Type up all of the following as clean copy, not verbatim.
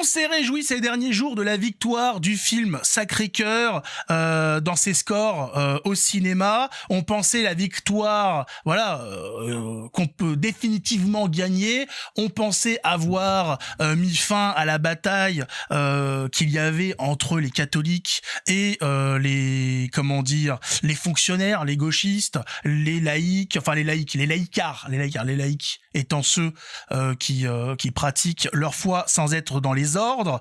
On s'est réjoui ces derniers jours de la victoire du film Sacré-Cœur dans ses scores au cinéma. On pensait la victoire, voilà, qu'on peut définitivement gagner. On pensait avoir mis fin à la bataille qu'il y avait entre les catholiques et les, comment dire, les fonctionnaires, les gauchistes, les laïcs, enfin les laïcards étant ceux qui pratiquent leur foi sans être dans les ordres.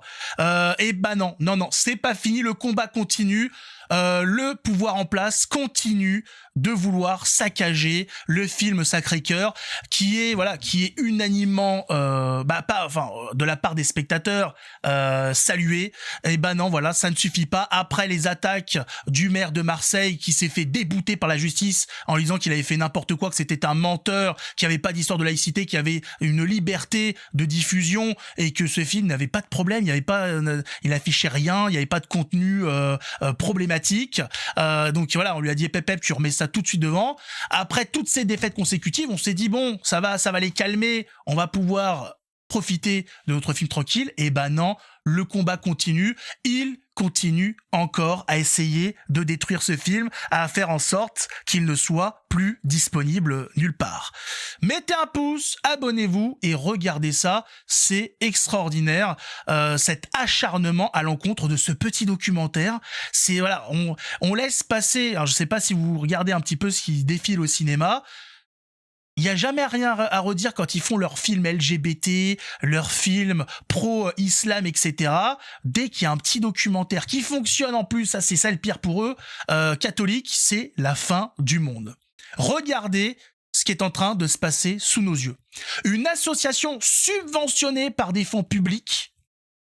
Et bah non, c'est pas fini, le combat continue. Le pouvoir en place continue de vouloir saccager le film Sacré-Cœur, qui est unanimement, de la part des spectateurs, salué. Et ben non, voilà, ça ne suffit pas. Après les attaques du maire de Marseille qui s'est fait débouter par la justice en disant qu'il avait fait n'importe quoi, que c'était un menteur, qu'il n'y avait pas d'histoire de laïcité, qu'il y avait une liberté de diffusion et que ce film n'avait pas de problème, il affichait rien, il n'y avait pas de contenu problématique. Donc voilà, on lui a dit pep, tu remets ça tout de suite devant. Après toutes ces défaites consécutives, on s'est dit bon, ça va les calmer, on va pouvoir profiter de notre film tranquille. Et ben non, le combat continue. Il continue encore à essayer de détruire ce film, à faire en sorte qu'il ne soit plus disponible nulle part. Mettez un pouce, abonnez-vous et regardez ça, c'est extraordinaire, cet acharnement à l'encontre de ce petit documentaire. C'est voilà, on laisse passer, alors je sais pas si vous regardez un petit peu ce qui défile au cinéma. Il n'y a jamais rien à redire quand ils font leurs films LGBT, leurs films pro-islam, etc. Dès qu'il y a un petit documentaire qui fonctionne en plus, ça c'est ça le pire pour eux, catholique, c'est la fin du monde. Regardez ce qui est en train de se passer sous nos yeux. Une association subventionnée par des fonds publics,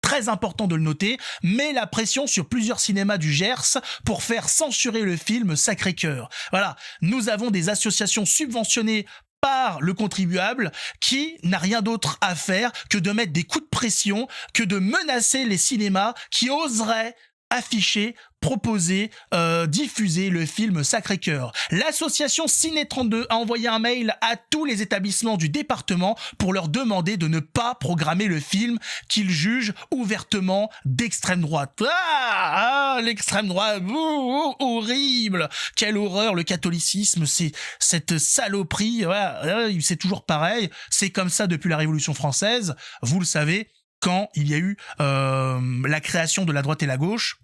très important de le noter, met la pression sur plusieurs cinémas du Gers pour faire censurer le film Sacré-Cœur. Voilà, nous avons des associations subventionnées par le contribuable qui n'a rien d'autre à faire que de mettre des coups de pression, que de menacer les cinémas qui oseraient afficher, proposer, diffuser le film Sacré-Cœur. L'association Ciné32 a envoyé un mail à tous les établissements du département pour leur demander de ne pas programmer le film qu'ils jugent ouvertement d'extrême droite. L'extrême droite, horrible, quelle horreur, le catholicisme, c'est cette saloperie, c'est toujours pareil, c'est comme ça depuis la Révolution française, vous le savez, quand il y a eu la création de la droite et la gauche,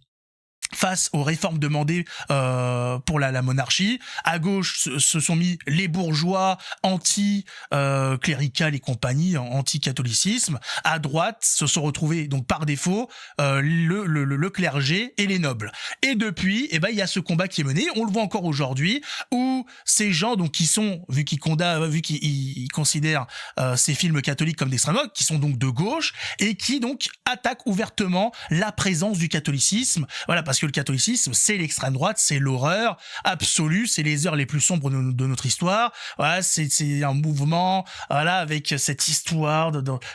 face aux réformes demandées pour la monarchie. À gauche se sont mis les bourgeois anti-clérical et compagnie, anti-catholicisme. À droite se sont retrouvés donc par défaut le clergé et les nobles. Et depuis, il y a ce combat qui est mené. On le voit encore aujourd'hui où ces gens donc qui sont vu qu'ils considèrent ces films catholiques comme d'extrême droite, qui sont donc de gauche et qui donc attaquent ouvertement la présence du catholicisme. Voilà, parce que le catholicisme, c'est l'extrême droite, c'est l'horreur absolue, c'est les heures les plus sombres de notre histoire. Voilà, c'est un mouvement, voilà, avec cette histoire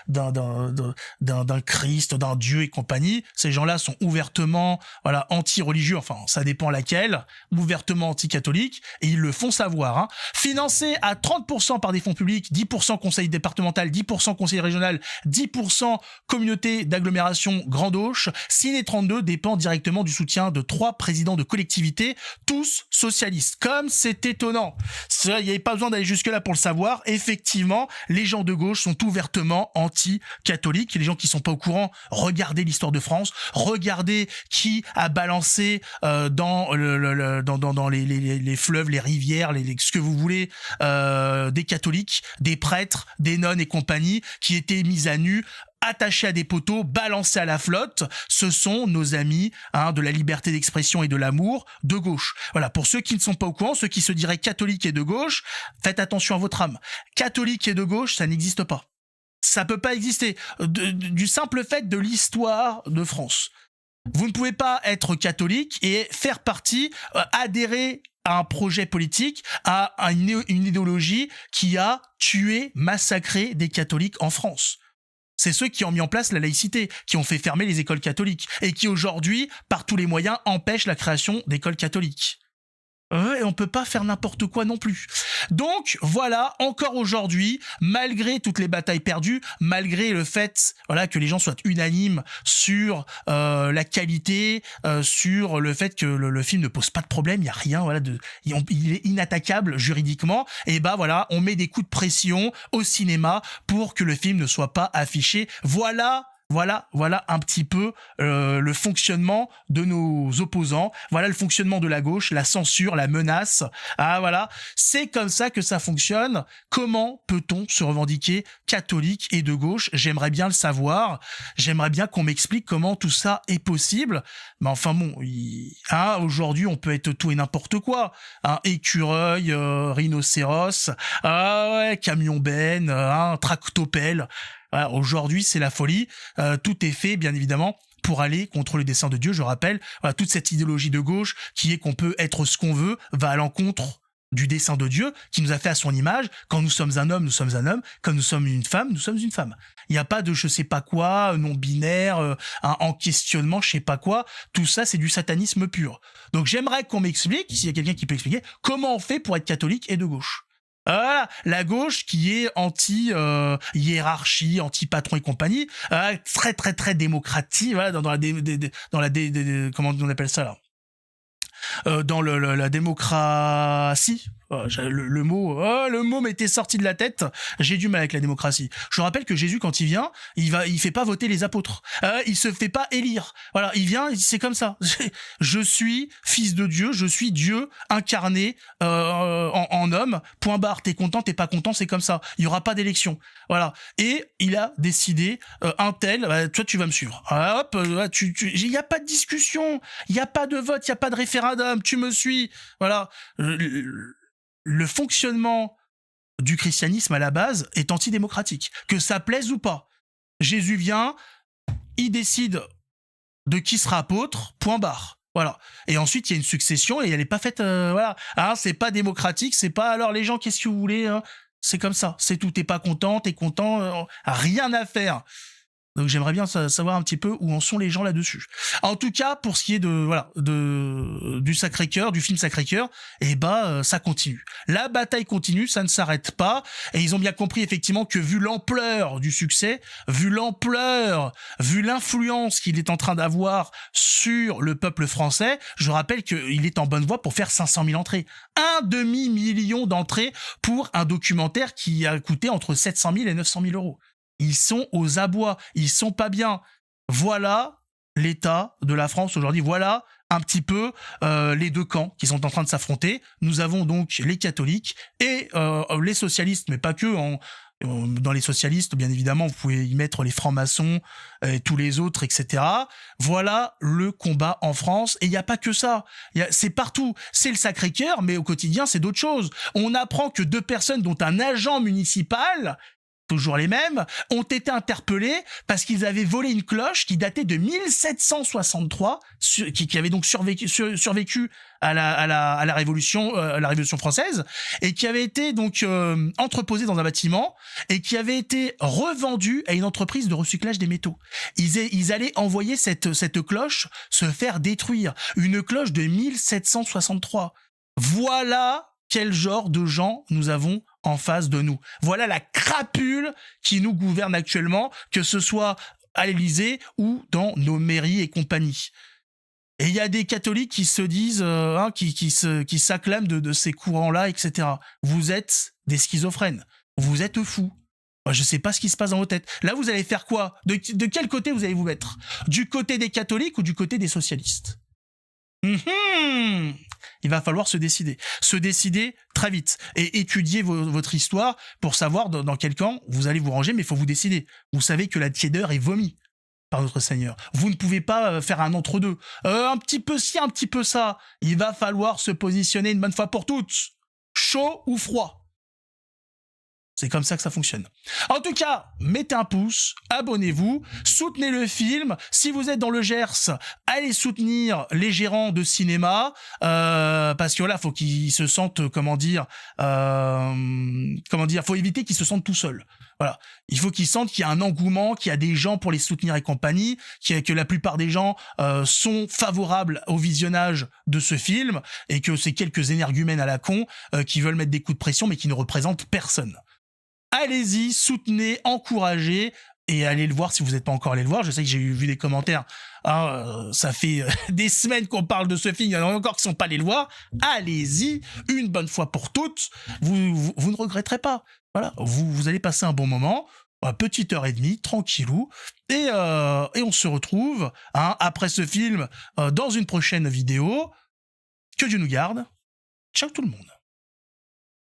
d'un Christ, d'un Dieu et compagnie. Ces gens-là sont ouvertement, voilà, anti-religieux, enfin, ça dépend laquelle, ouvertement anti-catholiques, et ils le font savoir, hein. Financés à 30% par des fonds publics, 10% conseil départemental, 10% conseil régional, 10% communauté d'agglomération Grand Auch, Ciné32 dépend directement du soutien de 3 présidents de collectivités, tous socialistes. Comme c'est étonnant. Il n'y avait pas besoin d'aller jusque-là pour le savoir. Effectivement, les gens de gauche sont ouvertement anti-catholiques. Et les gens qui sont pas au courant, regardez l'histoire de France, regardez qui a balancé dans les fleuves, les rivières, ce que vous voulez, des catholiques, des prêtres, des nonnes et compagnie, qui étaient mis à nu, attachés à des poteaux, balancés à la flotte. Ce sont nos amis de la liberté d'expression et de l'amour de gauche. Voilà, pour ceux qui ne sont pas au courant, ceux qui se diraient catholiques et de gauche, faites attention à votre âme. Catholique et de gauche, ça n'existe pas. Ça peut pas exister. Du simple fait de l'histoire de France. Vous ne pouvez pas être catholique et faire partie, adhérer à un projet politique, à une idéologie qui a tué, massacré des catholiques en France. C'est ceux qui ont mis en place la laïcité, qui ont fait fermer les écoles catholiques et qui aujourd'hui, par tous les moyens, empêchent la création d'écoles catholiques. Et on peut pas faire n'importe quoi non plus. Donc voilà, encore aujourd'hui, malgré toutes les batailles perdues, malgré le fait voilà que les gens soient unanimes sur la qualité, sur le fait que le film ne pose pas de problème, il y a rien voilà il est inattaquable juridiquement, et bah voilà, on met des coups de pression au cinéma pour que le film ne soit pas affiché. Voilà un petit peu le fonctionnement de nos opposants. Voilà le fonctionnement de la gauche, la censure, la menace. Ah voilà, c'est comme ça que ça fonctionne. Comment peut-on se revendiquer catholique et de gauche? J'aimerais bien le savoir. J'aimerais bien qu'on m'explique comment tout ça est possible. Mais enfin bon, aujourd'hui on peut être tout et n'importe quoi. Écureuil, rhinocéros, camion ben, tractopelle. Voilà, aujourd'hui, c'est la folie. Tout est fait, bien évidemment, pour aller contre le dessein de Dieu. Je rappelle, voilà, toute cette idéologie de gauche qui est qu'on peut être ce qu'on veut va à l'encontre du dessein de Dieu qui nous a fait à son image. Quand nous sommes un homme, nous sommes un homme. Quand nous sommes une femme, nous sommes une femme. Il n'y a pas de je sais pas quoi, non-binaire, en questionnement, je sais pas quoi. Tout ça, c'est du satanisme pur. Donc j'aimerais qu'on m'explique, s'il y a quelqu'un qui peut expliquer, comment on fait pour être catholique et de gauche. Voilà, la gauche qui est anti-hiérarchie, anti-patron et compagnie, très très très démocratique, voilà, comment on appelle ça là, dans la démocratie. Le mot m'était sorti de la tête. J'ai du mal avec la démocratie. Je rappelle que Jésus, quand il vient, il fait pas voter les apôtres. Il se fait pas élire. Voilà, il vient, c'est comme ça. Je suis fils de Dieu, je suis Dieu incarné en homme. Point barre. T'es content, t'es pas content, c'est comme ça. Il y aura pas d'élection. Voilà. Et il a décidé un tel. Toi, tu vas me suivre. Hop, il y a pas de discussion, il y a pas de vote, il y a pas de référendum. Tu me suis. Voilà. Le fonctionnement du christianisme à la base est antidémocratique, que ça plaise ou pas. Jésus vient, il décide de qui sera apôtre, point barre. Voilà. Et ensuite, il y a une succession et elle n'est pas faite... voilà. C'est pas démocratique, c'est pas... Alors les gens, qu'est-ce que vous voulez C'est comme ça. C'est tout, t'es pas content, t'es content, rien à faire. Donc j'aimerais bien savoir un petit peu où en sont les gens là-dessus. En tout cas, pour ce qui est du Sacré-Cœur, du film Sacré-Cœur, ça continue. La bataille continue, ça ne s'arrête pas, et ils ont bien compris effectivement que vu l'ampleur du succès, vu l'influence qu'il est en train d'avoir sur le peuple français, je rappelle qu'il est en bonne voie pour faire 500 000 entrées. 1,5 million d'entrées pour un documentaire qui a coûté entre 700 000 et 900 000 euros. Ils sont aux abois, ils sont pas bien. Voilà l'état de la France aujourd'hui. Voilà un petit peu les deux camps qui sont en train de s'affronter. Nous avons donc les catholiques et les socialistes, mais pas que. Dans les socialistes, bien évidemment, vous pouvez y mettre les francs-maçons et tous les autres, etc. Voilà le combat en France. Et il n'y a pas que ça. C'est partout. C'est le Sacré-Cœur, mais au quotidien, c'est d'autres choses. On apprend que 2 personnes, dont un agent municipal, toujours les mêmes, ont été interpellés parce qu'ils avaient volé une cloche qui datait de 1763, qui avait donc survécu à la Révolution française, et qui avait été donc entreposée dans un bâtiment et qui avait été revendue à une entreprise de recyclage des métaux. Ils allaient envoyer cette cloche se faire détruire. Une cloche de 1763. Voilà quel genre de gens nous avons en face de nous. Voilà la crapule qui nous gouverne actuellement, que ce soit à l'Élysée ou dans nos mairies et compagnie. Et il y a des catholiques qui se disent, qui s'acclament de ces courants-là, etc. Vous êtes des schizophrènes. Vous êtes fous. Moi, je sais pas ce qui se passe dans vos têtes. Là, vous allez faire quoi? De quel côté vous allez vous mettre? Du côté des catholiques ou du côté des socialistes? Il va falloir se décider très vite et étudier votre histoire pour savoir dans quel camp vous allez vous ranger, mais il faut vous décider. Vous savez que la tiédeur est vomi par notre Seigneur. Vous ne pouvez pas faire un entre-deux. Un petit peu ci, un petit peu ça. Il va falloir se positionner une bonne fois pour toutes. Chaud ou froid? C'est comme ça que ça fonctionne. En tout cas, mettez un pouce, abonnez-vous, soutenez le film. Si vous êtes dans le Gers, allez soutenir les gérants de cinéma, parce que voilà, faut qu'ils se sentent, faut éviter qu'ils se sentent tout seuls. Voilà, il faut qu'ils sentent qu'il y a un engouement, qu'il y a des gens pour les soutenir et compagnie, que la plupart des gens sont favorables au visionnage de ce film, et que c'est quelques énergumènes à la con qui veulent mettre des coups de pression mais qui ne représentent personne. Allez-y, soutenez, encouragez, et allez le voir si vous n'êtes pas encore allé le voir. Je sais que j'ai vu des commentaires, ça fait des semaines qu'on parle de ce film, il y en a encore qui sont pas allés le voir. Allez-y, une bonne fois pour toutes, vous ne regretterez pas. Voilà, vous allez passer un bon moment, petite heure et demie, tranquillou, et on se retrouve après ce film dans une prochaine vidéo. Que Dieu nous garde. Ciao tout le monde.